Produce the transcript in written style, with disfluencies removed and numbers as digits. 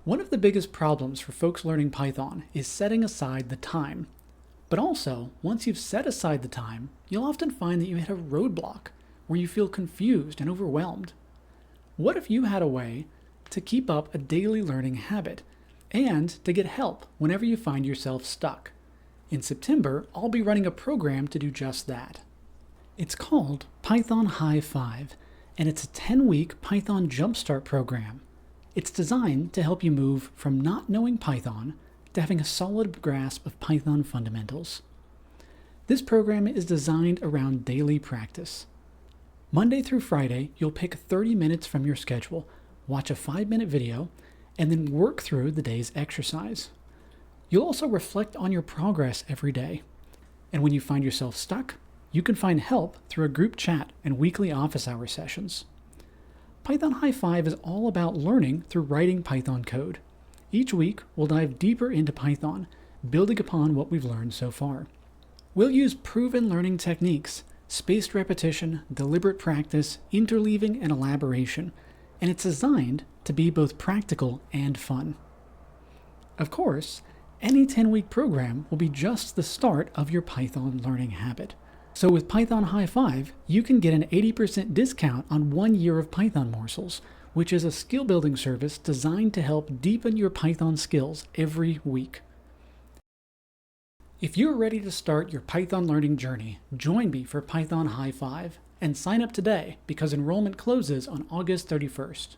One of the biggest problems for folks learning Python is setting aside the time. But also, once you've set aside the time, you'll often find that you hit a roadblock where you feel confused and overwhelmed. What if you had a way to keep up a daily learning habit and to get help whenever you find yourself stuck? In September, I'll be running a program to do just that. It's called Python High 5, and it's a 10-week Python jumpstart program. It's designed to help you move from not knowing Python to having a solid grasp of Python fundamentals. This program is designed around daily practice. Monday through Friday, you'll pick 30 minutes from your schedule, watch a 5-minute video, and then work through the day's exercise. You'll also reflect on your progress every day. And when you find yourself stuck, you can find help through a group chat and weekly office hour sessions. Python High 5 is all about learning through writing Python code. Each week, we'll dive deeper into Python, building upon what we've learned so far. We'll use proven learning techniques, spaced repetition, deliberate practice, interleaving, and elaboration, and it's designed to be both practical and fun. Of course, any 10-week program will be just the start of your Python learning habit. So with Python High 5, you can get an 80% discount on 1 year of Python Morsels, which is a skill building service designed to help deepen your Python skills every week. If you're ready to start your Python learning journey, join me for Python High 5 and sign up today because enrollment closes on August 31st.